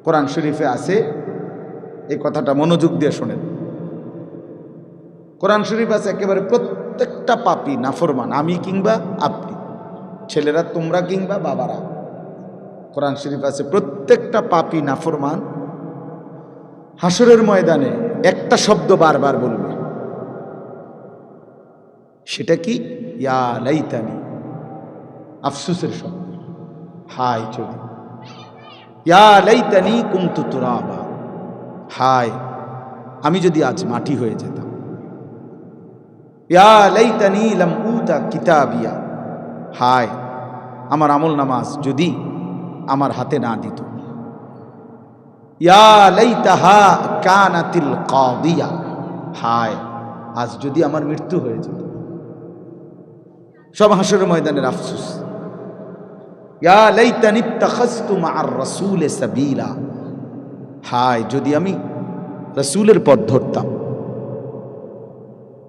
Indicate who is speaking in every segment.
Speaker 1: কোরআন শরীফে আছে, এই কথাটা মনোযোগ দিয়ে শোনেন। কোরআন শরীফ আছে একেবারে প্রত্যেকটা পাপী নাফরমান, আমি কিংবা আপনি, ছেলেরা তোমরা কিংবা বাবারা, কোরআন শরীফ আছে প্রত্যেকটা পাপী নাফরমান হাসরের ময়দানে একটা শব্দ বারবার বলবে, সেটা কি? ইয়া লাইতানি, আফসোসের শব্দ। হায় যদি, ইয়া লাইতানি কুনতু তুরাবা, হায় আমি যদি আজ মাটি হয়ে যেতাম। ইয়া লাইতানি লাম উতা কিতাবিয়া, হায় আমার আমল নামাজ যদি আমার হাতে না দিত। ইয়া লাইতাহা কানাতিল কাদিয়া, হায় আজ যদি আমার মৃত্যু হয়ে যেত। সব হাসরের ময়দানের আফসোস। ইয়া লাইতানি ইত্তাখাযতু মা'আর রাসূলি সাবিলা, হায় যদি আমি রাসূলের পথ ধরতাম।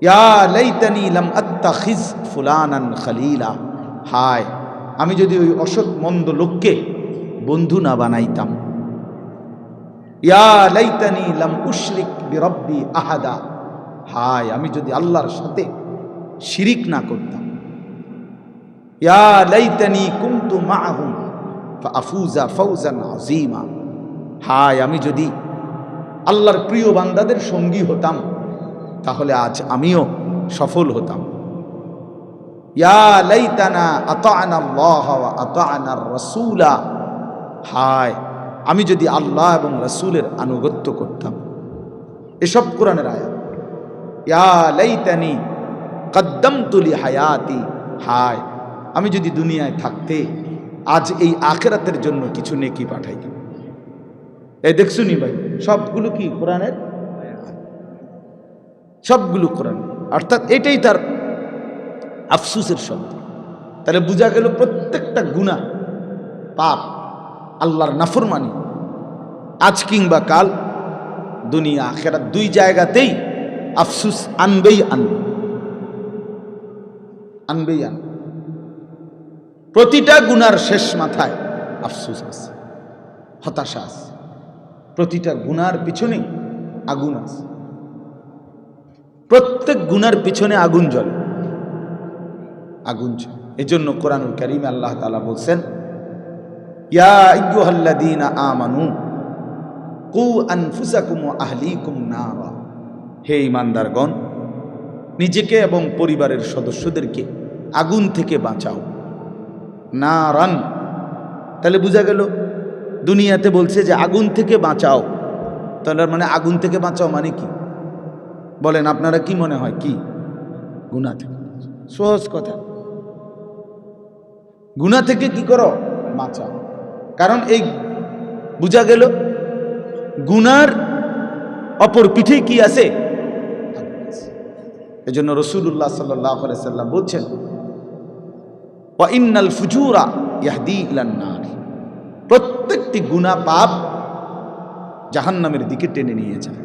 Speaker 1: ইয়া লাইতানি লাম আত্তাখিজ ফুলানান খলিলা, হায় আমি যদি ওই অসৎ মন্দ লোককে বন্ধু না বানাইতাম। ইয়া লাইতানি লাম উশরিক বিরব্বি আহাদা, হায় আমি যদি আল্লাহর সাথে শিরিক না করতাম। ইয়া লাইতানি কুনতু মাআহুম ফাআফুজা ফাওজান আযীমা, হায় আমি যদি আল্লাহর প্রিয় বান্দাদের সঙ্গী হতাম তাহলে আজ আমিও সফল হতাম। ইয়া লাইতানা আতা'না আল্লাহ ওয়া আতা'না আর-রাসূলা, হায় আমি যদি আল্লাহ এবং রাসূলের আনুগত্য করতাম। এসব কোরআনের আয়াত। ইয়া লাইতানি কদ্দামতু লি হায়াতি, হায় আমি যদি দুনিয়ায় থাকতে আজ এই আখিরাতের জন্য কিছু নেকি পাঠাইতাম। এই দেখছুনি ভাই, সবগুলো কি কোরআনের, সবগুলো কোরআন। অর্থাৎ এটাই তার আফসোসের শব্দ। তাহলে বোঝা গেল প্রত্যেকটা গুনাহ, পাপ, আল্লাহর নাফরমানি আজ কিংবা কাল, দুনিয়া আখিরাত দুই জায়গাতেই আফসোস আনবেই আনবে, আনবেই আনবে। প্রতিটা গুনার শেষ মাথায় আফসোস আছে, হতাশা আছে। প্রতিটা গুনার পিছনে আগুন আছে, প্রত্যেক গুনার পিছনে আগুন জ্বলে, আগুন জ্বলে। এজন্য কোরআনুল কারীমে আল্লাহ তাআলা বলছেন, ইয়া আইয়ুহাল্লাযীনা আমানু কু আনফুসাকুম ওয়া আহলিকুম নারা, হে ঈমানদারগণ নিজেকে এবং পরিবারের সদস্যদেরকে আগুন থেকে বাঁচাও। নারান, তাহলে বোঝা গেল দুনিয়াতে বলছে যে আগুন থেকে বাঁচাও, তাহলে মানে আগুন থেকে বাঁচাও মানে কি বলেন আপনারা? কি মনে হয়? কি? গুনাহ থেকে। সহজ কথা, গুনাহ থেকে কি করো? বাঁচাও। কারণ এই বোঝা গেল গুনার অপর পিঠে কি আছে? এজন্য রাসূলুল্লাহ সাল্লাল্লাহু আলাইহি সাল্লাম বলছেন, ওয়া ইন্নাল ফুজুরা ইয়াহদি ইলান নার, প্রত্যেকটি গুনাহ পাপ জাহান্নামের দিকে টেনে নিয়ে যায়।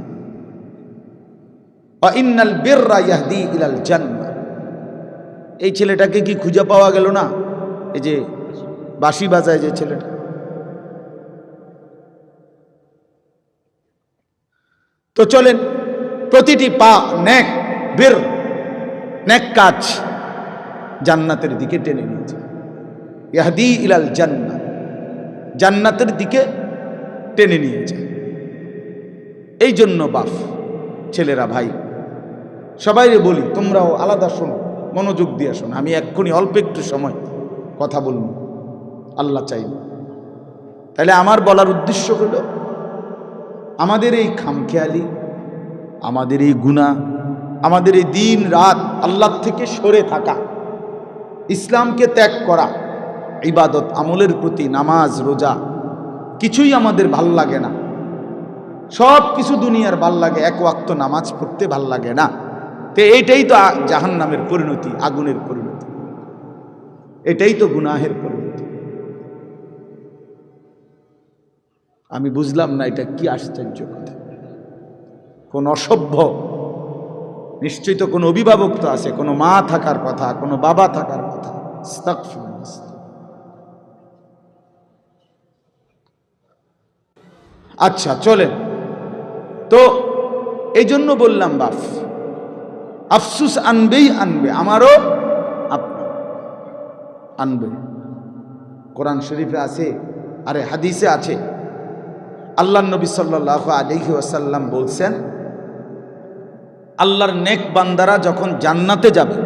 Speaker 1: ওয়া ইন্নাল বিররা ইয়াহদি ইলাল জান্নাহ, এই ছেলেটাকে কি খুঁজে পাওয়া গেল না? এই যে বাঁশি বাজায় যে ছেলেটা, তো চলেন প্রতিটি পা নেক বীর, নেক কাজ জান্নাতের দিকে টেনে নিয়েছে। ইয়াহদি ইলাল জান্নাহ, জান্নাতের দিকে টেনে নিয়েছে। এই জন্য বাপ, ছেলেরা, ভাই সবাইরে বলি, তোমরাও আলাদা শোনো, মনোযোগ দিয়ে শোনো। আমি এক্ষুনি অল্প একটু সময় কথা বলবো, আল্লাহ চাইলে। তাহলে আমার বলার উদ্দেশ্য হলো আমাদের এই খামখেয়ালি, আমাদের এই গুনাহ, আমাদের এই দিন রাত আল্লাহ থেকে সরে থাকা, ইসলামকে ত্যাগ করা, ইবাদত আমলের প্রতি, নামাজ রোজা কিছুই আমাদের ভাল লাগে না। সব কিছু দুনিয়ার ভাল লাগে, এক ওয়াক্ত নামাজ পড়তে ভাল লাগে না। তো এইটাই তো জাহান্নামের পরিণতি, আগুনের পরিণতি, এটাই তো গুনাহের পরিণতি। আমি বুঝলাম না এটা কি আশ্চর্য কথা। কোন অসভ্য, নিশ্চয়ই তো কোনো অভিভাবক তো আছে, কোনো মা থাকার কথা, কোনো বাবা থাকার কথা। আস্তাগফিরুল্লাহ। আচ্ছা চলেন, তো এই জন্য বললাম বাপ, আফসুস আনবেই আনবে, আমারও আপনার আনবে। কোরআন শরীফে আছে, আরে হাদিসে আছে, আল্লাহ নবী সাল্লাল্লাহু আলাইহি ওয়াসাল্লাম বলছেন, আল্লাহর নেক বান্দারা যখন জান্নাতে যাবে,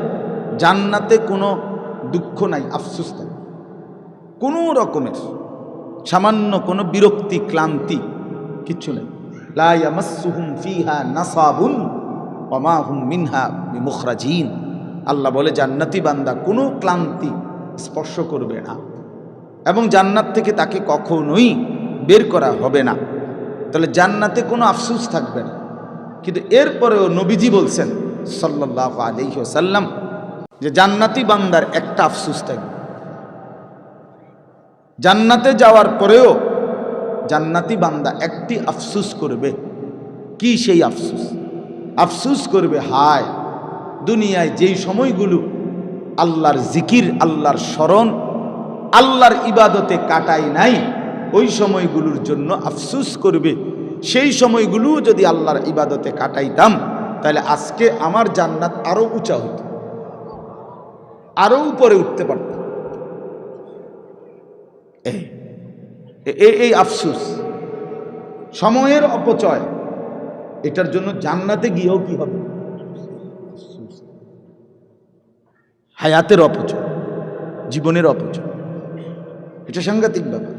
Speaker 1: জান্নাতে কোনো দুঃখ নাই, আফসোস নাই, কোনো রকমের সামান্য কোনো বিরক্তি ক্লান্তি কিচ্ছু নেই। লা ইয়ামাসসুহুম ফিহা নাসাবুন ওয়া মা হুম মিনহা বিমুখরাজিন। আল্লাহ বলে জান্নাতি বান্দা কোনো ক্লান্তি স্পর্শ করবে না এবং জান্নাত থেকে তাকে কখনোই বের করা হবে না। তাহলে জান্নাতে কোনো আফসোস থাকবে না। কিন্তু এরপরেও নবীজি বলছেন সাল্লাল্লাহু আলাইহি ওয়াসাল্লাম যে জান্নাতি বান্দার একটা আফসোস থাকবে। জান্নাতে যাওয়ার পরেও জান্নাতি বান্দা একটি আফসোস করবে। কি সেই আফসোস? আফসোস করবে, হায় দুনিয়ায় যেই সময়গুলো আল্লাহর জিকির, আল্লাহর স্মরণ, আল্লাহর ইবাদতে কাটাই নাই, ওই সময়গুলোর জন্য আফসোস করবে। সেই সময়গুলো যদি আল্লাহর ইবাদতে কাটাইতাম তাহলে আজকে আমার জান্নাত আরো উঁচা হতো, আরো উপরে উঠতে পারত। এই আফসোস, সময়ের অপচয়, এটার জন্য জান্নাতে গিয়েও কি হবে? হায়াতের অপচয়, জীবনের অপচয়, এটা সাংঘাতিক ব্যাপার।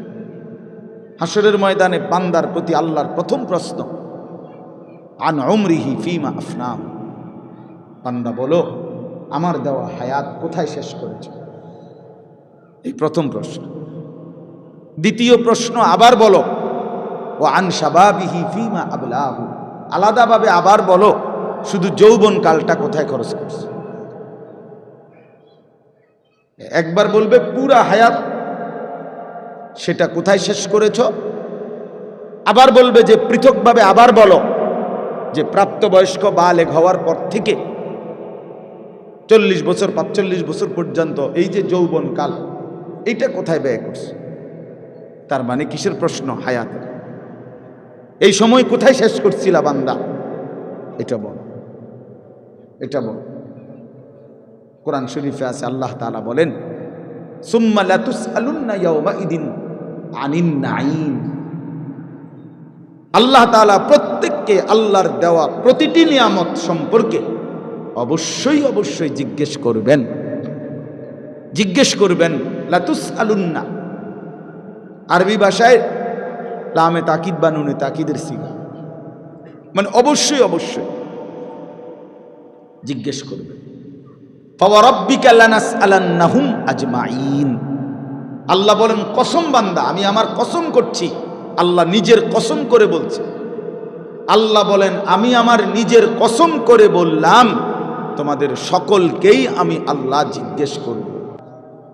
Speaker 1: হাসরের ময়দানে বান্দার প্রতি আল্লাহর প্রথম প্রশ্ন, আন উমরিহি ফিমা আফনাহু, বান্দা বলো আমার দেওয়া হায়াত কোথায় শেষ করেছে? এই প্রথম প্রশ্ন। দ্বিতীয় প্রশ্ন আবার বলো, ও আন শাবাবিহি ফিমা আবলাহু, আলাদাভাবে আবার বলো শুধু যৌবন কালটা কোথায় খরচ করছে। একবার বলবে পুরা হায়াত, সেটা কোথায় শেষ করেছ। আবার বলবে যে পৃথকভাবে আবার বলো যে প্রাপ্তবয়স্ক বালেগ হওয়ার পর থেকে 40 বছর 45 বছর পর্যন্ত এই যে যৌবন কাল, এইটা কোথায় ব্যয় করছে। তার মানে কিসের প্রশ্ন? হায়াতের। এই সময় কোথায় শেষ করছিলা বান্দা, এটা বল, এটা বল। কোরআন শরীফে আছে, আল্লাহ তাআলা বলেন, সুম্মা লাতুসআলুন্না ইয়াওমাইদিন আনিন নাঈম। আল্লাহ তাআলা প্রত্যেককে আল্লাহর দেওয়া প্রতিটি নিয়ামত সম্পর্কে অবশ্যই অবশ্যই জিজ্ঞেস করবেন, জিজ্ঞেস করবেন। লাতুসআলুন্না আরবি ভাষায় লামে তাকিদ বা নুনে তাকিদের সিগা, মানে অবশ্যই অবশ্যই জিজ্ঞেস করবে। ফাওয়ারাব্বিকা লানাসআলান্নাহুম আজমাইন। আল্লাহ বলেন কসম বান্দা, আমি আমার কসম করছি। আল্লাহ নিজের কসম করে বলছে। আল্লাহ বলেন আমি আমার নিজের কসম করে বললাম তোমাদের সকলকেই আমি আল্লাহ জিজ্ঞেস করব।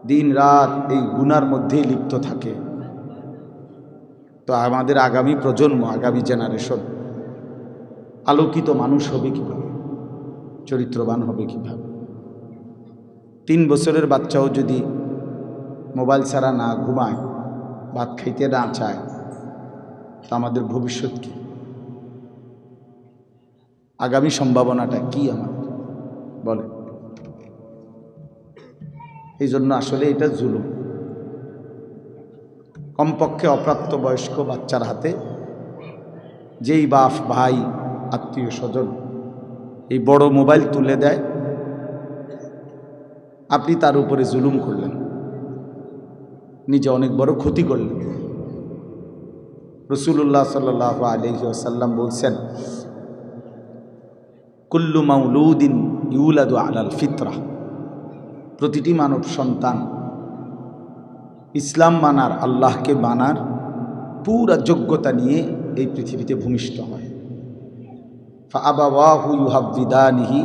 Speaker 1: দিন রাত এই গুনার মধ্যেই লিপ্ত থাকে, তো আমাদের আগামী প্রজন্ম, আগামী জেনারেশন আলোকিত মানুষ হবে কিভাবে, চরিত্রবান হবে কিভাবে? 3 বছরের বাচ্চাও যদি মোবাইল ছাড়া না ঘুমায়, ভাত খাইতে না চায়, তা আমাদের ভবিষ্যৎ কি? আগামী সম্ভাবনাটা কি আমাদের বলে? এই জন্য আসলে এটা জুলুম। কমপক্ষে অপ্রাপ্তবয়স্ক বাচ্চার হাতে যেই বাপ, ভাই, আত্মীয় স্বজন এই বড় মোবাইল তুলে দেয়, আপনি তার উপরে জুলুম করলেন, নিজে অনেক বড় ক্ষতি করলেন। রাসূলুল্লাহ সাল্লাল্লাহু আলাইহি ওয়াসাল্লাম বলছেন, কুল্লু মাউলুদিন ইউলাদু আলাল ফিতরা, প্রতিটি মানব সন্তান ইসলাম মানার, আল্লাহকে মানার পুরা যোগ্যতা নিয়ে এই পৃথিবীতে ভূমিষ্ঠ হয়। ফাআবাওয়াহু ইউহাব্বিদানিহি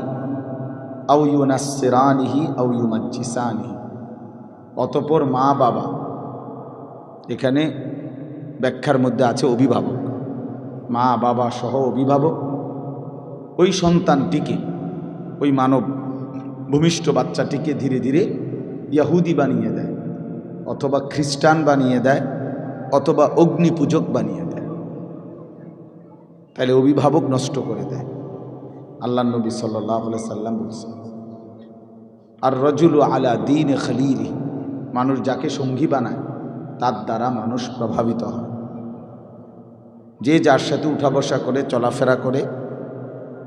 Speaker 1: আও ইউনাসসিরানিহি আও ইউমাজ্জিসানিহি। অতঃপর মা বাবা, এখানে ব্যাখ্যার মধ্যে আছে অভিভাবক, মা বাবা সহ অভিভাবক ওই সন্তানটিকে, ওই মানব ভূমিষ্ঠ বাচ্চাটিকে ধীরে ধীরে ইয়াহুদি বানিয়ে দেয়, অথবা খ্রিস্টান বানিয়ে দেয়, অথবা অগ্নি পূজক বানিয়ে দেয়। তাহলে অভিভাবক নষ্ট করে দেয়। আল্লাহ নবী সাল্লাল্লাহু আলাইহি সাল্লাম বলছেন, আর রজুলু আলা দীন খলিলি, মানুষ যাকে সঙ্গী বানায় তার দ্বারা মানুষ প্রভাবিত হয়। যে যার সাথে উঠা বসা করে, চলাফেরা করে,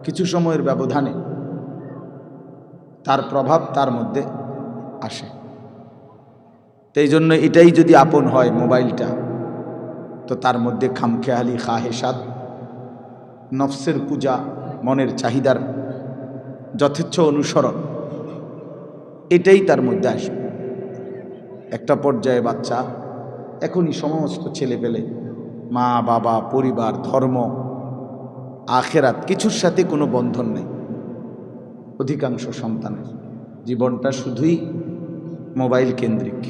Speaker 1: কিছু সময়ের ব্যবধানে তার প্রভাব তার মধ্যে আসে। এই জন্য এটাই যদি আপন হয় মোবাইলটা, তো তার মধ্যে খামখেয়ালি, খাহেসাত, নফসের পূজা, মনের চাহিদার যথেচ্ছ অনুসরণ, এটাই তার মধ্যে আসবে। একটা পর্যায়ে বাচ্চা এখনই সমস্ত ছেলে পেলে মা বাবা, পরিবার, ধর্ম, আখেরাত কিছুর সাথে কোনো বন্ধন নেই। অধিকাংশ সন্তানের জীবনটা শুধুই মোবাইল কেন্দ্রিক,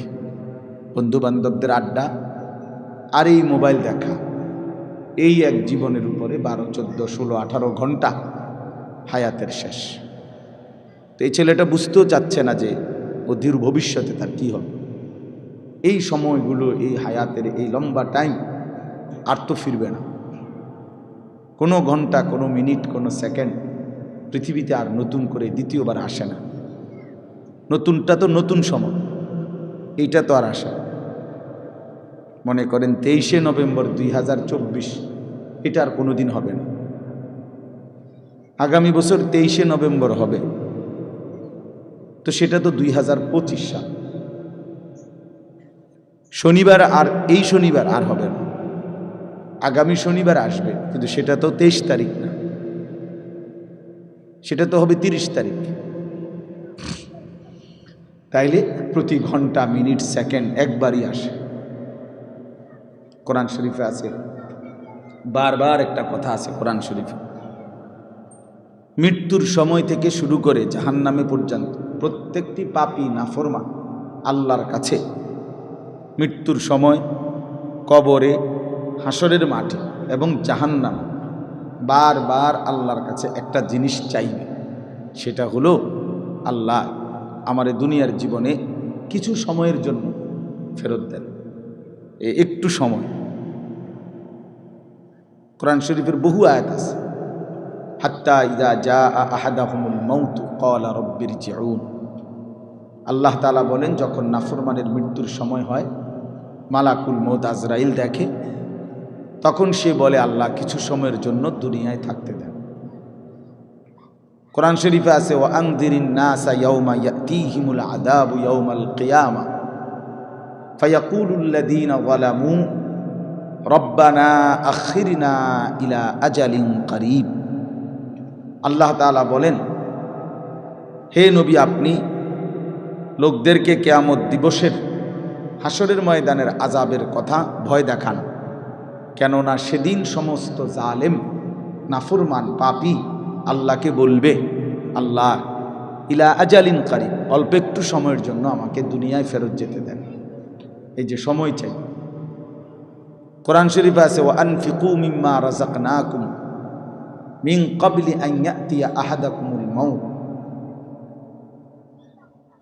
Speaker 1: বন্ধুবান্ধবদের আড্ডা আর এই মোবাইল দেখা, এই এক জীবনের উপরে 12, 14, 16, 18 ঘন্টা হায়াতের শেষ। তো এই ছেলেটা বুঝতেও চাচ্ছে না যে অধীর ভবিষ্যতে তার কী হবে। এই সময়গুলো, এই হায়াতের এই লম্বা টাইম আর তো ফিরবে না। কোনো ঘন্টা, কোনো মিনিট, কোনো সেকেন্ড পৃথিবীতে আর নতুন করে দ্বিতীয়বার আসে না। নতুনটা তো নতুন সময়, এইটা তো আর আসে না। মনে করেন 23শে নভেম্বর 2024, এটা আর কোনো দিন হবে না। আগামী বছর 23শে নভেম্বর হবে, তো সেটা তো 2025 সাল। শনিবার আর এই শনিবার আর হবে না, আগামী শনিবার আসবে, কিন্তু সেটা তো 23 তারিখ না, সেটা তো হবে 30 তারিখ। তাইলে প্রতি ঘন্টা, মিনিট, সেকেন্ড একবারই আসে। কোরআন শরীফে আছে, বারবার একটা কথা আছে কোরআন শরীফে, মৃত্যুর সময় থেকে শুরু করে জাহান্নামে পর্যন্ত প্রত্যেকটি পাপী নাফরমান আল্লাহর কাছে মৃত্যুর সময়, কবরে, হাসরের মাঠে এবং জাহান্নাম বারবার আল্লাহর কাছে একটা জিনিস চাইবে। সেটা হলো, আল্লাহ আমার দুনিয়ার জীবনে কিছু সময়ের জন্য ফেরত দেন, একটু সময়। কোরআন শরীফের বহু আয়াত আছে, হাত্তা ইযা জাআ আহাদাহুমুল মাউত ক্বালা রাব্বিরজিউন। আল্লাহ তাআলা বলেন, যখন নাফরমানের মৃত্যুর সময় হয়, মালাকুল মউত আজরাইল দেখে, তখন সে বলে, আল্লাহ কিছু সময়ের জন্য দুনিয়ায় থাকতে দেন। কোরআন শরীফে আছে, ওয়া আনযিরিন নাসা ইয়াওমা ইয়াতিহিমুল আযাবু ইয়াওমাল কিয়ামা ফায়াকুলুল লাযীনা যালামু রব্বানা আখিরনা ইলা আজালিন করিব। আল্লাহ তাআলা বলেন, হে নবী, আপনি লোকদেরকে কিয়ামত দিবসের, হাসরের ময়দানের আযাবের কথা ভয় দেখান, কেননা সেদিন সমস্ত জালেম, নাফরমান, পাপী আল্লাহকে বলবে, আল্লাহ ইলা আজালিন করিব, অল্প একটু সময়ের জন্য আমাকে দুনিয়ায় ফেরত যেতে দেন। এই যে সময় চাই। কোরআন শরীফে আছে, ওয়া আনফিকু মিম্মা রাযাকনাকুম মিন ক্বাবলি আন ইয়াতিয়া আহাদাকুমুল মাউত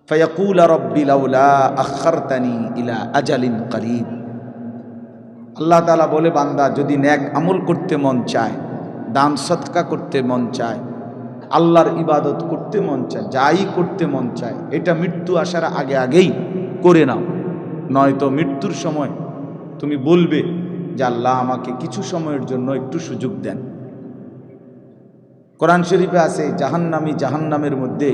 Speaker 1: ফায়াকুলা রাব্বি লাউলা আখারতানি ইলা আজালিন করিব। আল্লাহ তাআলা বলে, বান্দা যদি নেক আমল করতে মন চায়, দান সদকা করতে মন চায়, আল্লাহর ইবাদত করতে মন চায়, যাই করতে মন চায়, এটা মৃত্যু আসার আগে আগেই করে নাও, নয়তো মৃত্যুর সময় তুমি বলবে যে আল্লাহ আমাকে কিছু সময়ের জন্য একটু সুযোগ দেন। কোরআন শরীফে আছে, জাহান্নামী জাহান্নামের মধ্যে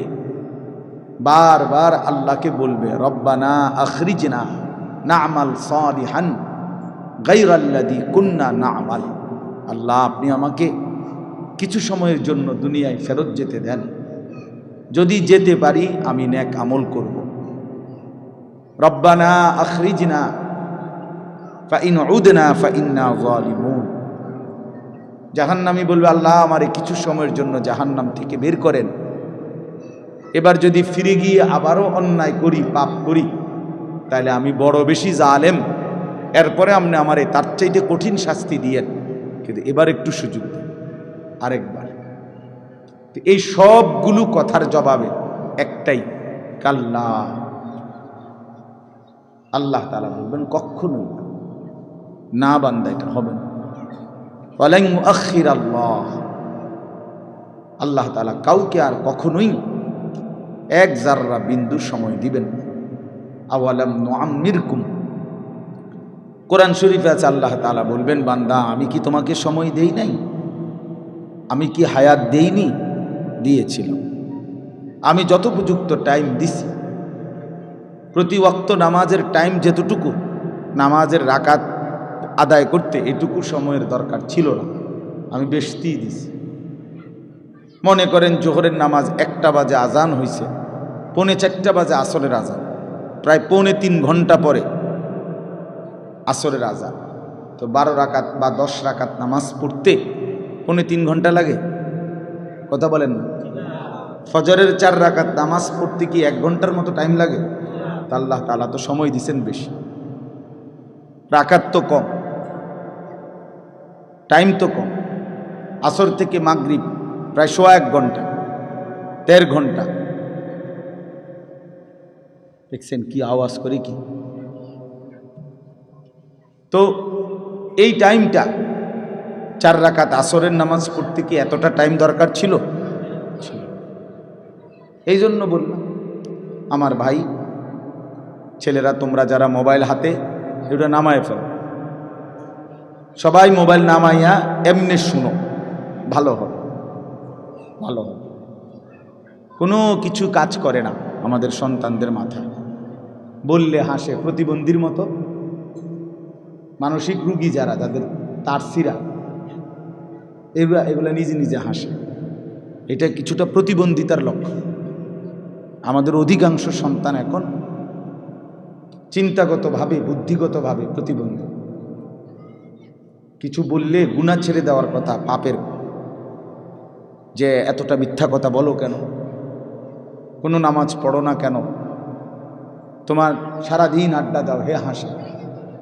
Speaker 1: বারবার আল্লাহকে বলবে, রব্বানা আখরিজনা না'মাল সালিহান গায়রাল্লাযী কুন্না না'মাল। আল্লাহ আপনি আমাকে কিছু সময়ের জন্য দুনিয়ায় ফেরত যেতে দেন, যদি যেতে পারি আমি নেক আমল করব। রব্বানা আখরিজনা ফাইন উদনা ফাইন্না যালিমুন। জাহান্নামী বলবে, আল্লাহ আমারে কিছু সময়ের জন্য জাহান্নাম থেকে বের করেন, এবার যদি ফিরে গিয়ে আবারও অন্যায় করি, পাপ করি, তাহলে আমি বড় বেশি জালেম, এরপরে আপনি আমারে তার চাইতে কঠিন শাস্তি দিয়েন, কিন্তু এবার একটু সুযোগ দেন, আরেকবার। এই সবগুলো কথার জবাবে একটাই, কাল্লা। আল্লাহ তাআলা বলবেন, কখনোই না বান্দা, এটা হবে না। ওয়ালান ইউআখির আল্লাহ তাআলা কাউকে আর কখনোই এক জাররা বিন্দু সময় দিবেন না। আওয়ালাম নুআম্মিরকুম, কোরআন শরীফে আছে আল্লাহ তাআলা বলবেন, বান্দা আমি কি তোমাকে সময় দেই নাই? আমি কি হায়াত দেইনি? দিয়েছিলাম। আমি যথোপযুক্ত টাইম দিছি। প্রতি ওয়াক্ত নামাজের টাইম যেতটুকু নামাজের রাকাত আদায় করতে এটুকু সময়ের দরকার ছিল না, আমি বেশি দিছি। মনে করেন জোহরের নামাজ 1টা বাজে আজান হয়েছে, 3:45 বাজে আসরের আজান, প্রায় 3.25 ঘন্টা পরে আসরের আজান। তো 12 রাকাত বা 10 রাকাত নামাজ পড়তে 3.25 ঘন্টা লাগে? কথা বলেন না। ফজরের 4 রাকাত নামাজ পড়তে কি 1 ঘন্টার মতো টাইম লাগে? তা আল্লাহ তাআলা তো সময় দিছেন বেশি, রাকাত তো কম, টাইম তো কম। আসর থেকে মাগরিব প্রায় 1.5 ঘন্টা, 1.5 ঘন্টা। দেখছেন কি আওয়াজ করে কি? তো এই টাইমটা 4 রাকাত আসরের নামাজ পড়তে কি এতটা টাইম দরকার ছিল? এই জন্য বললাম আমার ভাই ছেলেরা, তোমরা যারা মোবাইল হাতে, এটা নামায় ফেলো। সবাই মোবাইল নামাইয়া এমনি শুনো, ভালো হবে, ভালো হবে। কোনো কিছু কাজ করে না আমাদের সন্তানদের মাথায়, বললে হাসে, প্রতিবন্ধীর মতো। মানসিক রুগী যারা, যাদের তারসিরা, এগুলা নিজে নিজে হাসে। এটা কিছুটা প্রতিবন্ধিতার লক্ষণ। আমাদের অধিকাংশ সন্তান এখন চিন্তাগতভাবে, বুদ্ধিগতভাবে প্রতিবন্ধী। কিছু বললে গুনাহ ছেড়ে দেওয়ার কথা, পাপের, যে এতটা মিথ্যা কথা বলো কেন, কোনো নামাজ পড়ো না কেন, তোমার সারাদিন আড্ডা দাও, হে হাসে।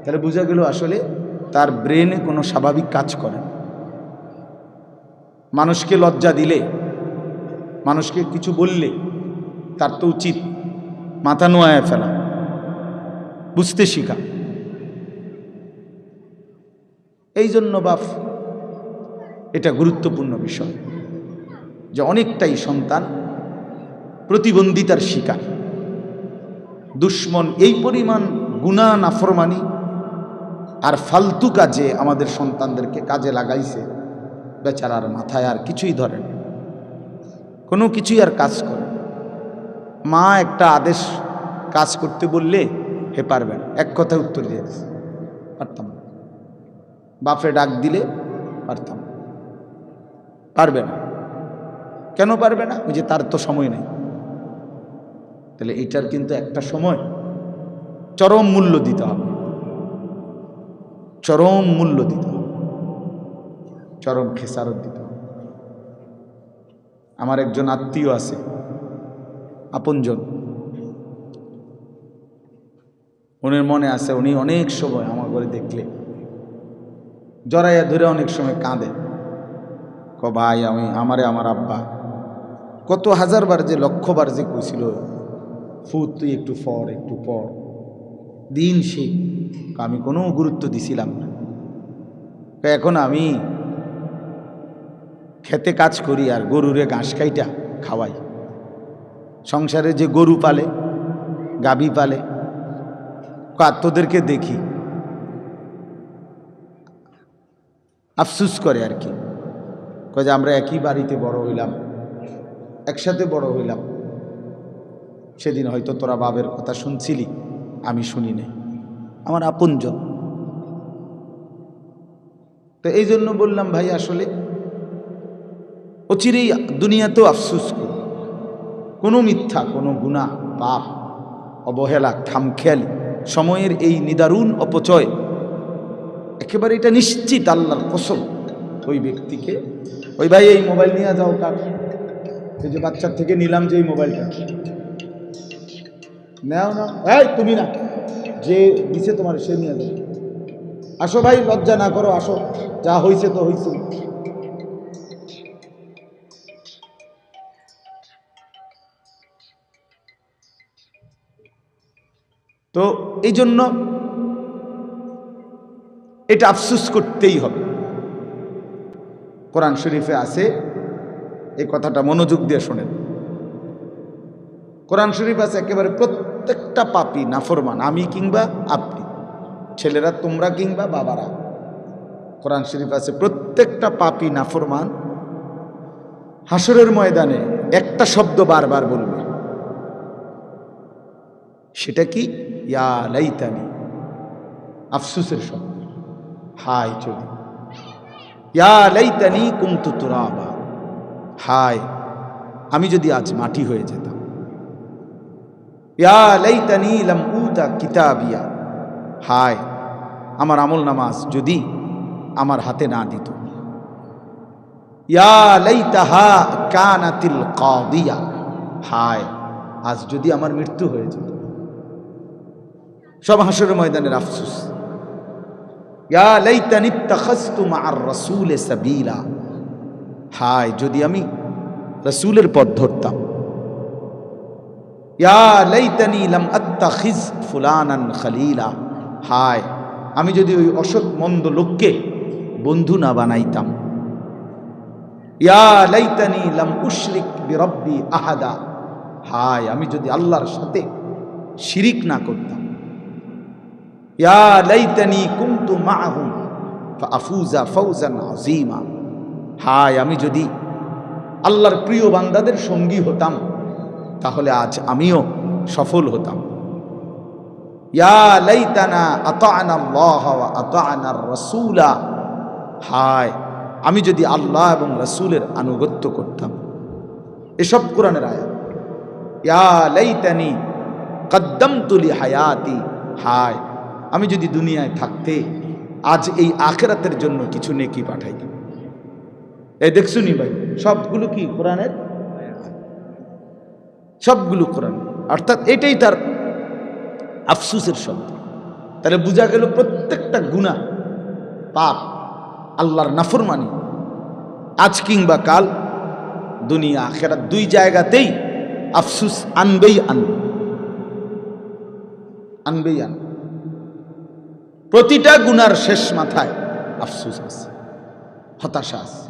Speaker 1: তাহলে বোঝা গেল আসলে তার ব্রেনে কোনো স্বাভাবিক কাজ করে না। মানুষকে লজ্জা দিলে, মানুষকে কিছু বললে তার তো উচিত মাথা নোয়ায় ফেলা, বুঝতে শিখা। এই জন্য বাপ, এটা গুরুত্বপূর্ণ বিষয় যে অনেকটাই সন্তান প্রতিবন্ধিতার শিকার। দুশ্মন এই পরিমাণ গুনাহ, নাফরমানি আর ফালতু কাজে আমাদের সন্তানদেরকে কাজে লাগাইছে, বেচারার মাথায় আর কিছুই ধরে না, কোনো কিছুই আর কাজ করে। মা একটা আদেশ কাজ করতে বললে হে পারবে না, এক কথায় উত্তর দিয়ে দিচ্ছে, পারতাম না। বাপে ডাক দিলে পারতাম, পারবে না। কেন পারবে না? ওই যে তার তো সময় নেই। তাহলে এইটার কিন্তু একটা সময় চরম মূল্য দিতে হবে, চরম মূল্য দিতে হবে, চরম খেসারত দিতে হবে। আমার একজন আত্মীয় আছে, আপনজন, উনির মনে আছে, উনি অনেক সময় আমার ঘরে দেখলে জড়াইয়া ধরে অনেক সময় কাঁদে। ভাই, আমার আব্বা কত হাজারবার যে, লক্ষবার যে কইছিল, ফুট তুই একটু পর, একটু পর, দিন সে, আমি কোনো গুরুত্ব দিছিলাম না। এখন আমি খেতে কাজ করি আর গরুরে ঘাস খাইটা খাওয়াই। সংসারে যে গরু পালে, গাভী পালে, তোদেরকে দেখি আফসুস করে আর কি, যে আমরা একই বাড়িতে বড় হইলাম, একসাথে বড় হইলাম, সেদিন হয়তো তোরা বাবের কথা শুনছিলি, আমি শুনি নাই, আমার আপনজন। তো এই জন্য বললাম ভাই, আসলে অচিরেই দুনিয়াতেও আফসুস করি, কোনো মিথ্যা, কোনো গুনাহ, পাপ, অবহেলা, খামখেয়ালি, সময়ের এই নিদারুণ অপচয়, একেবারে এটা নিশ্চিত আল্লাহর কসম, ওই ব্যক্তিকে, ওই ভাই এই মোবাইল নিয়ে যাও, কার এই যে বাচ্চার থেকে নিলাম যে এই মোবাইলটা নেও না, এই তুমি না, যে দিছে তোমার সে নিয়ে যাও। আসো ভাই, লজ্জা না করো, আসো, যা হয়েছে তো হয়েছে। তো এই জন্য এটা আফসোস করতেই হবে। কোরআন শরীফে আছে, এই কথাটা মনোযোগ দিয়ে শোনেন। কোরআন শরীফ আছে একেবারে প্রত্যেকটা পাপী নাফরমান, আমি কিংবা আপনি, ছেলেরা তোমরা কিংবা বাবারা, কোরআন শরীফ আছে প্রত্যেকটা পাপী নাফরমান হাসরের ময়দানে একটা শব্দ বারবার বলবে, সেটা কি? ইয়া লাইতানি, আফসোসের শব্দ। হায় যদি, ইয়া লাইতানি কুনতু তুরাবা, হায় আমি যদি আজ মাটি হয়ে যেতাম। ইয়া লাইতানি লাম উতা কিতাবিয়া, হায় আমার আমল নামাজ যদি আমার হাতে না দিত। ইয়া লাইতাহা কানাতিল কাদিয়া, হায় আজ যদি আমার মৃত্যু হয়ে যেত। সব হাসরের ময়দানের আফসোস। ইয়া লাইতানি ইত্তাখাযতু মা'আর রাসূলি সাবিলা, হায় যদি আমি রাসূলের পথ ধরতাম। ইয়া লাইতানি লাম আত্তাখিজ ফুলানান খলিলা, হায় আমি যদি ওই অসৎ মন্দ লোককে বন্ধু না বানাইতাম। ইয়া লাইতানি লাম উশরিক বিরব্বি আহাদা, হায় আমি যদি আল্লাহর সাথে শিরিক না করতাম। ইয়া লাইতানি কুনতু মাআহুম ফাআফুজা ফাওজান আযীমা, হায় আমি যদি আল্লাহর প্রিয় বান্দাদের সঙ্গী হতাম তাহলে আজ আমিও সফল হতাম। ইয়া লাইতানা আতা'না আল্লাহ ওয়া আতা'না আর-রাসূলা, হায় আমি যদি আল্লাহ এবং রাসূলের আনুগত্য করতাম। এসব কোরআনের আয়াত। ইয়া লাইতানি কদ্দামতু লি হায়াতি, হায় আমি যদি দুনিয়ায় থাকতে আজ এই আখিরাতের জন্য কিছু নেকি পাঠাইতাম। এই দেখছুনি ভাই, সবগুলো কি কোরআনের, সবগুলো কোরআন, অর্থাৎ এটাই তার আফসোসের শব্দ। তাহলে বোঝা গেল প্রত্যেকটা গুনাহ পাপ আল্লাহর নাফরমানি আজ কিংবা কাল দুনিয়া আখিরাত দুই জায়গাতেই আফসোস আনবেই আনবে, আনবেই আনবে। প্রতিটা গুনার শেষ মাথায় আফসোস আছে, হতাশা আছে।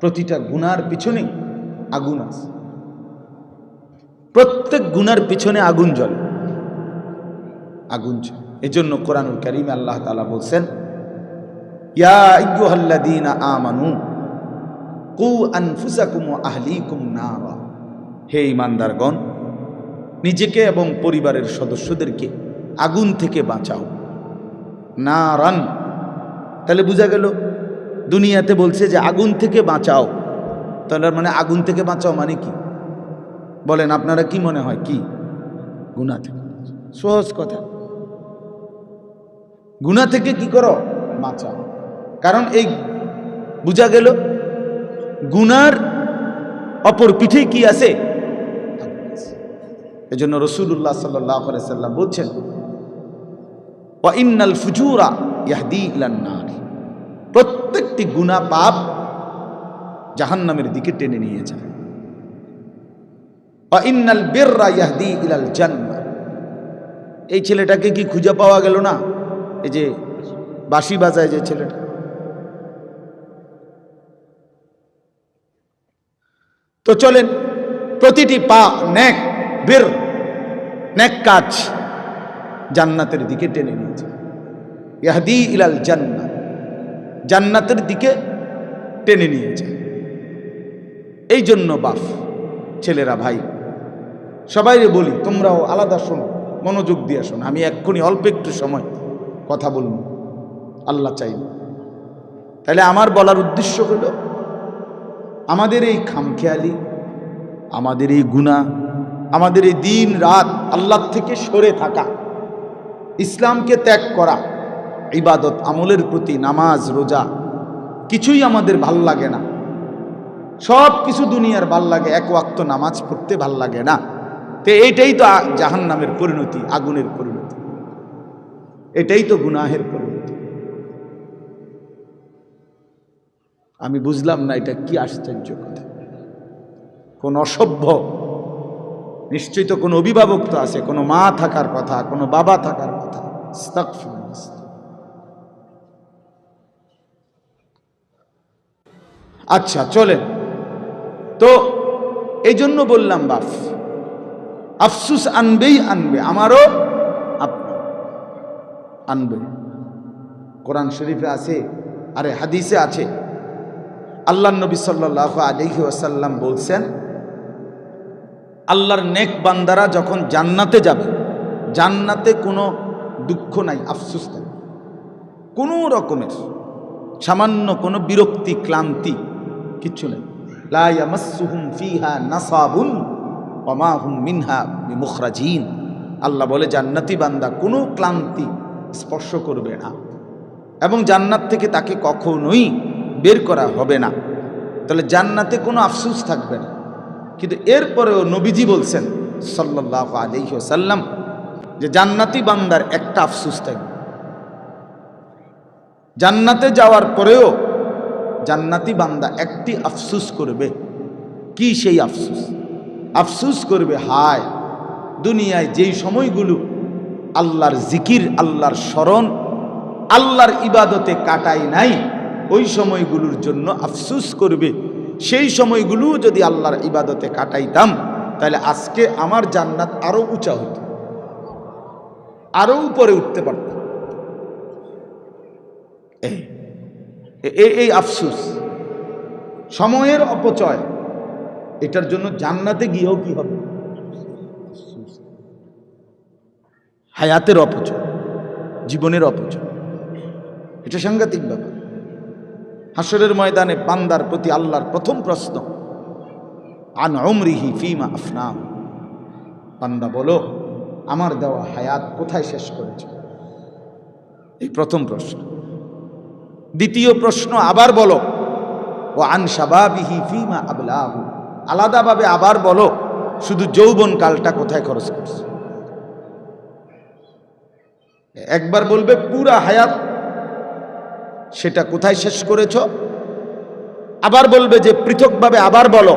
Speaker 1: প্রতিটা গুনার পিছনে আগুন আছে, প্রত্যেক গুনার পিছনে আগুন জ্বলে, আগুন জ্বলে। এজন্য কোরআনুল কারীমে আল্লাহ তাআলা বলছেন, ইয়া আইয়ুহাল্লাযীনা আমানু কু আনফুসাকুম ওয়া আহলিকুম নারা, হে ঈমানদারগণ নিজেকে এবং পরিবারের সদস্যদেরকে আগুন থেকে বাঁচাও। নারান, তাহলে বোঝা গেল দুনিয়াতে বলছে যে আগুন থেকে বাঁচাও, তাহলে মানে আগুন থেকে বাঁচাও মানে কি বলেন আপনারা? কি মনে হয়? কি? গুনাহ থেকে। সহজ কথা, গুনাহ থেকে কি করো? বাঁচাও। কারণ এই বোঝা গেল গুনার অপর পিঠে কি আছে? এজন্য রাসূলুল্লাহ সাল্লাল্লাহু আলাইহি সাল্লাম বলছেন, ওয়া ইন্নাল ফুজুরা ইয়াহদি ইলান নার, প্রত্যেকটি গুনাহ পাপ জাহান্নামের দিকে টেনে নিয়ে যায়। ওয়া ইন্নাল বিররা ইয়াহদি ইলাল জান্নাহ, এই ছেলেটাকে কি খুঁজে পাওয়া গেল না? এই যে বাঁশি বাজায় যে ছেলেটা, তো চলেন প্রতিটি পাপ নেক বীর নেক কাজ জান্নাতের দিকে টেনে নিয়ে যায়। ইয়াহদি ইলাল জান্নাহ, জান্নাতের দিকে টেনে নিয়ে যায়। এই জন্য বাপ ছেলেরা ভাই সবাইরে বলি, তোমরাও আলাদা শোনো, মনোযোগ দিয়ে শোনো। আমি এক্ষুনি অল্প একটু সময় কথা বলবো, আল্লাহ চাইলে। তাহলে আমার বলার উদ্দেশ্য হলো আমাদের এই খামখেয়ালি, আমাদের এই গুনাহ, আমাদের এই দিন রাত আল্লাহ থেকে সরে থাকা, ইসলামকে ত্যাগ করা, ইবাদত আমলের প্রতি নামাজ রোজা কিছুই আমাদের ভাল লাগে না। সব কিছু দুনিয়ার ভাল লাগে, এক ওয়াক্ত নামাজ পড়তে ভাল লাগে না। তো এইটাই তো জাহান্নামের পরিণতি, আগুনের পরিণতি, এটাই তো গুনাহের পরিণতি। আমি বুঝলাম না এটা কি আশ্চর্য কথা। কোন অসভ্য, নিশ্চয়ই তো কোনো অভিভাবক তো আছে, কোনো মা থাকার কথা, কোনো বাবা থাকার কথা। আস্তাগফিরুল্লাহ। আচ্ছা চলেন, তো এই জন্য বললাম বাপ, আফসুস আনবেই আনবে, আমারও আনবে। কোরআন শরীফে আছে, আরে হাদিসে আছে, আল্লাহ নবী সাল্লাল্লাহু আলাইহি ওয়াসাল্লাম বলছেন, আল্লাহর নেক বান্দারা যখন জান্নাতে যাবে, জান্নাতে কোনো দুঃখ নাই, আফসোস নাই, কোনো রকমের সামান্য কোনো বিরক্তি ক্লান্তি কিচ্ছু নেই। লা ইয়ামাসসুহুম ফিহা নাসাবুন ওয়া মা হুম মিনহা বিমুখরাজিন। আল্লাহ বলে জান্নাতি বান্দা কোনো ক্লান্তি স্পর্শ করবে না এবং জান্নাত থেকে তাকে কখনোই বের করা হবে না। তাহলে জান্নাতে কোনো আফসোস থাকবে না। কিন্তু এরপরেও নবীজি বলছেন সাল্লাল্লাহু আলাইহি ওয়াসাল্লাম যে জান্নাতি বান্দার একটা আফসোস থাকবে। জান্নাতে যাওয়ার পরেও জান্নাতি বান্দা একটি আফসোস করবে। কি সেই আফসোস? আফসোস করবে, হায় দুনিয়ায় যেই সময়গুলো আল্লাহর জিকির, আল্লাহর স্মরণ, আল্লাহর ইবাদতে কাটাই নাই, ওই সময়গুলোর জন্য আফসোস করবে। সেই সময়গুলো যদি আল্লাহর ইবাদতে কাটাইতাম তাহলে আজকে আমার জান্নাত আরো উঁচা হতো, আরো উপরে উঠতে পারতাম। এই আফসোস, সময়ের অপচয়, এটার জন্য জান্নাতে গিয়েও কি হবে? হায়াতের অপচয়, জীবনের অপচয়, এটা সাংঘাতিক ব্যাপার। হাসরের ময়দানে বান্দার প্রতি আল্লাহর প্রথম প্রশ্ন, আন উমরিহি ফিমা আফনাহ, বান্দা বলো আমার দেওয়া হায়াত কোথায় শেষ করেছে? এই প্রথম প্রশ্ন। দ্বিতীয় প্রশ্ন আবার বলো, ও আন শাবাবিহি ফিমা আবলাহু, আলাদাভাবে আবার বলো শুধু যৌবন কালটা কোথায় খরচ করছে। একবার বলবে পুরা হায়াত, সেটা কোথায় শেষ করেছ। আবার বলবে যে পৃথকভাবে আবার বলো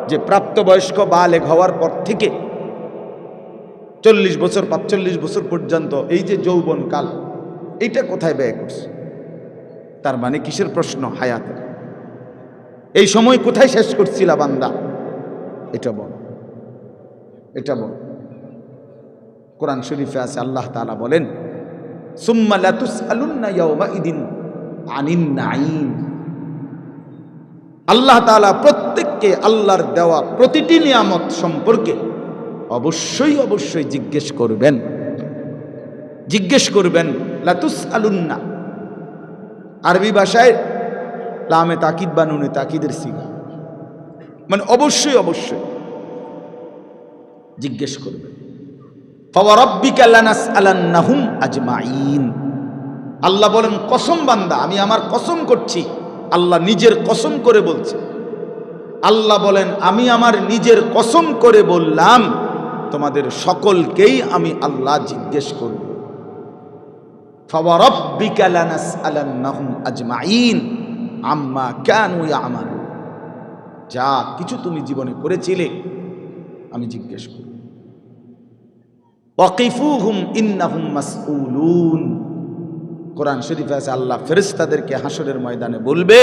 Speaker 1: যে প্রাপ্তবয়স্ক বালেগ হওয়ার পর থেকে 40 বছর 45 বছর পর্যন্ত এই যে যৌবন কাল, এইটা কোথায় ব্যয় করছে। তার মানে কিসের প্রশ্ন? হায়াতের। এই সময় কোথায় শেষ করছিলা বান্দা, এটা বল, এটা বল। কোরআন শরীফে আছে, আল্লাহ তাআলা বলেন, সুম্মা লাতুসআলুন্না ইয়াওমাইদিন আনিন নাঈম। আল্লাহ তাআলা প্রত্যেককে আল্লাহর দেওয়া প্রতিটি নিয়ামত সম্পর্কে অবশ্যই অবশ্যই জিজ্ঞেস করবেন, জিজ্ঞেস করবেন। লাতুসআলুন্না আরবি ভাষায় লামে তাকিদ বা নুনে তাকিদের সিগা, মানে অবশ্যই অবশ্যই জিজ্ঞেস করবেন। ফাওয়ারাব্বিকা লানাসআলান্নাহুম আজমাইন। আল্লাহ বলেন কসম বান্দা, আমি আমার কসম করছি। আল্লাহ নিজের কসম করে বলছে। আল্লাহ বলেন আমি আমার নিজের কসম করে বললাম তোমাদের সকলকেই আমি আল্লাহ জিজ্ঞেস করব। ফাওয়ারাব্বিকা লানাসআলান্নাহুম আজমাইন আম্মা কানু ইয়ামালুন। যা কিছু তুমি জীবনে করেছিলে আমি জিজ্ঞেস করব। ওয়াকিফুহুম ইন্নাহুম মাসউলুন। কোরআন শরীফে আছে আল্লাহ ফেরেশতাদেরকে হাসরের ময়দানে বলবে,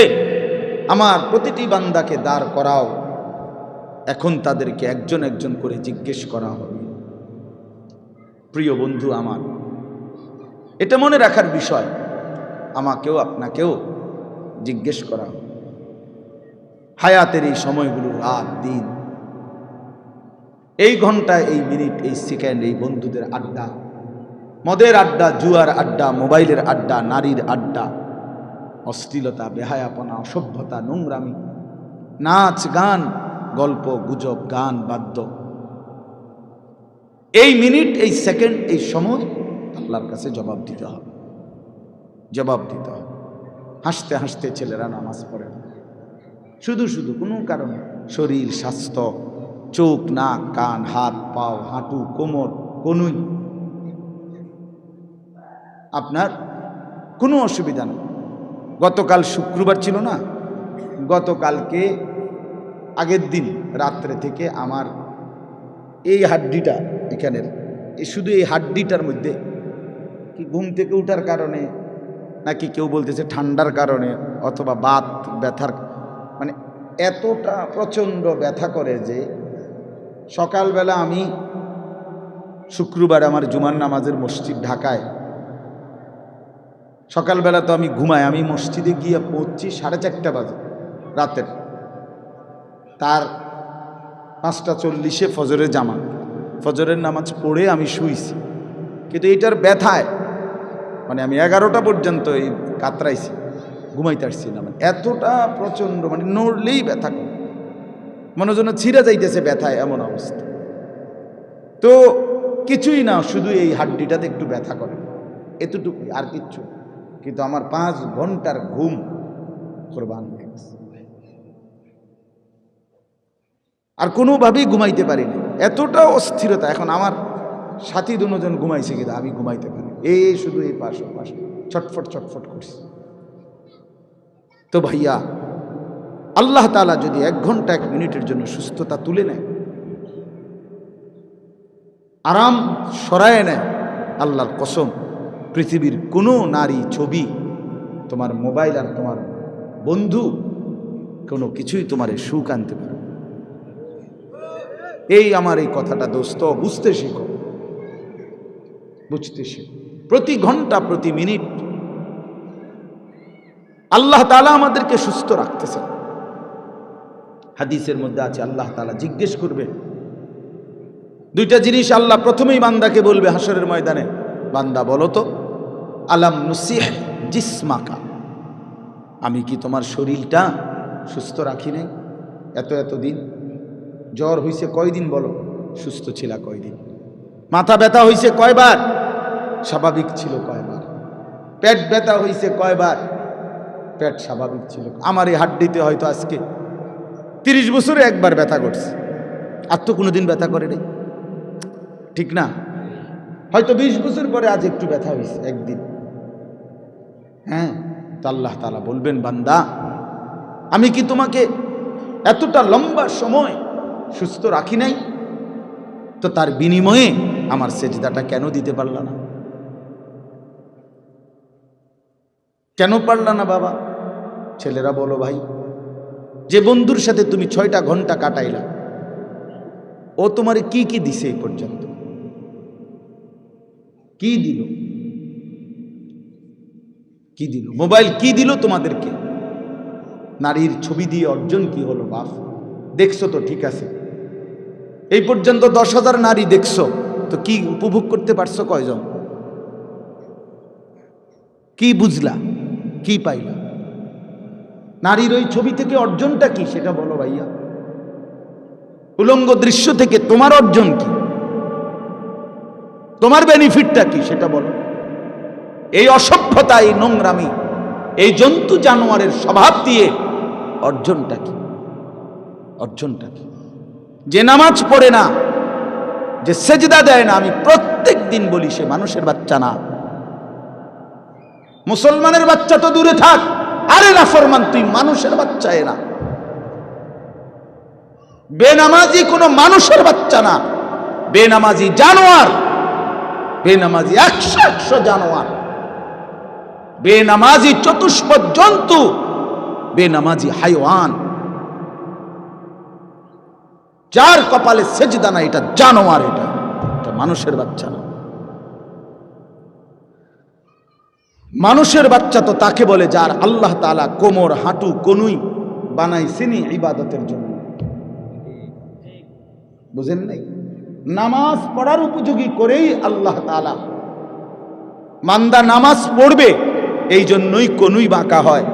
Speaker 1: আমার প্রতিটি বান্দাকে দাঁড় করাও, এখন তাদেরকে একজন একজন করে জিজ্ঞেস করা হবে। প্রিয় বন্ধু আমার, এটা মনে রাখার বিষয়, আমাকেও আপনাকেও জিজ্ঞেস করা হবে। হায়াতের এই সময়গুলো, রাত দিন, এই ঘন্টা, এই মিনিট, এই সেকেন্ড, এই বন্ধুদের আড্ডা, মদের আড্ডা, জুয়ার আড্ডা, মোবাইলের আড্ডা, নারীর আড্ডা, অশ্লীলতা, বেহায়াপনা, অসভ্যতা, নোংরামি, নাচ গান, গল্প গুজব, গান বাদ্য, এই মিনিট, এই সেকেন্ড, এই সময় আল্লাহর কাছে জবাব দিতে হবে, জবাব দিতে হবে। হাসতে হাসতে ছেলেরা নামাজ পড়ে না, শুধু শুধু কোনো কারণে শরীর, স্বাস্থ্য, চোখ, নাক, কান, হাত, পাও, হাঁটু, কোমর, কনুই, আপনার কোনো অসুবিধা নেই। গতকাল শুক্রবার ছিল না, গতকালকে আগের দিন রাত্রে থেকে আমার এই হাড্ডিটা এখানের, শুধু এই হাড্ডিটার মধ্যে কি ঘুম থেকে ওঠার কারণে নাকি কেউ বলতেছে ঠান্ডার কারণে অথবা বাত ব্যথার, মানে এতটা প্রচণ্ড ব্যথা করে যে সকালবেলা আমি শুক্রবার আমার জুমার নামাজের মসজিদ ঢাকায়, সকালবেলা তো আমি ঘুমাই, আমি মসজিদে গিয়ে পৌঁছছি 4:30 বাজে রাতের, তার 5:40 ফজরের জামাত, ফজরের নামাজ পড়ে আমি শুইছি, কিন্তু এইটার ব্যথায় মানে আমি 11টা পর্যন্ত এই কাতরাইছি, ঘুমাইতে পারছি না, মানে এতটা প্রচণ্ড, মানে নড়লেই ব্যথা করে, মনে যেন ছিঁড়ে যাইতেছে ব্যথায়, এমন অবস্থা। তো কিছুই না, শুধু এই হাড্ডিটাতে একটু ব্যথা করে, এতটুকুই, আর কিচ্ছু। কিন্তু আমার 5 ঘন্টার ঘুম কোরবান হয়ে গেছে, আর কোনোভাবেই ঘুমাইতে পারিনি, এতটা অস্থিরতা। এখন আমার সাথী দুজন ঘুমাইছে, কিন্তু আমি ঘুমাইতে পারি, শুধু এই পাশে ছটফট ছটফট করছি। তো ভাইয়া, আল্লাহ তাআলা যদি 1 ঘন্টা 1 মিনিটের জন্য সুস্থতা তুলে নেয়, আরাম সরায় নেয়, আল্লাহর কসম পৃথিবীর কোনো নারী ছবি, তোমার মোবাইল আর তোমার বন্ধু কোনো কিছুই তোমার সুখ আনতে পারে। এই আমার এই কথাটা দোস্ত, বুঝতে শিখো, বুঝতে শিখো। প্রতি ঘন্টা প্রতি মিনিট আল্লাহ তাআলা আমাদেরকে সুস্থ রাখতেছেন। হাদিসের মধ্যে আছে আল্লাহ তাআলা জিজ্ঞেস করবে 2টা জিনিস, আল্লাহ প্রথমেই বান্দাকে বলবে হাসরের ময়দানে, বান্দা বলো তো, আলাম নুসিহ জিসমাকা, আমি কি তোমার শরীরটা সুস্থ রাখি নাই এত দিন? জ্বর হইছে কয়দিন বলো, সুস্থ ছিল কয়দিন? মাথা ব্যথা হইছে কয়বার, স্বাভাবিক ছিল কয়বার? পেট ব্যথা হইছে কয়বার, পেট স্বাভাবিক ছিল? আমার এই হাড্ডিতে হয়তো আজকে 30 বছরে একবার ব্যথা করছে, আর তো কোনোদিন ব্যথা করে নাই, ঠিক না? হয়তো 20 বছর পরে আজ একটু ব্যথা হয়েছে একদিন। হ্যাঁ, তো আল্লাহ তাআলা বলবেন, বান্দা আমি কি তোমাকে এতটা লম্বা সময় সুস্থ রাখি নাই? তো তার বিনিময়ে আমার সেজদাটা কেন দিতে পারলা না? কেন পারলা না বাবা? ছেলেরা বলো ভাই, যে বন্ধুর সাথে তুমি 6টা ঘন্টা কাটাইলা, ও তোমারে কি কি দিছে এই পর্যন্ত? কি দিল? কি দিল? মোবাইল কি দিল তোমাদেরকে? নারীর ছবি দিয়ে অর্জন কি হলো বাপ? দেখছো তো, ঠিক আছে, এই পর্যন্ত 10,000 নারী দেখছো, তো কি উপভোগ করতে পারছো কয়জন? কি বুঝলা, কি পাইলা? নারীর ওই ছবি থেকে অর্জনটা কি সেটা বলো ভাইয়া। উলঙ্গ দৃশ্য থেকে তোমার অর্জন কি, তোমার বেনিফিটটা কি সেটা বলো। এই অসভ্যতা, এই নোংরামি, এই জন্তু জানোয়ারের স্বভাব দিয়ে অর্জনটা কি? অর্জনটা কি? যে নামাজ পড়ে না, যে সেজদা দেয় না, আমি প্রত্যেক দিন বলি সে মানুষের বাচ্চা না। মুসলমানের বাচ্চা তো দূরে থাক, আরে নাফরমান, তুই মানুষের বাচ্চা না। বেনামাজি কোনো মানুষের বাচ্চা না, বেনামাজি জানোয়ার, বেনামাজি 100 জানোয়ার, বেনামাজি চতুষ্পদ জন্তু, বেনামাজি হাইওয়ান। যার কপালে সেজদা না, এটা জানোয়ার, এটা মানুষের বাচ্চা না। মানুষের বাচ্চা তো তাকে বলে যার আল্লাহ তাআলা কোমর, হাঁটু, কনুই বানাইছেনি ইবাদতের জন্য, বুঝেন নাই? নামাজ পড়ার উপযোগী করেই আল্লাহ তাআলা, মান্দা নামাজ পড়বে এই জন্যই কনুই বাঁকা হয়,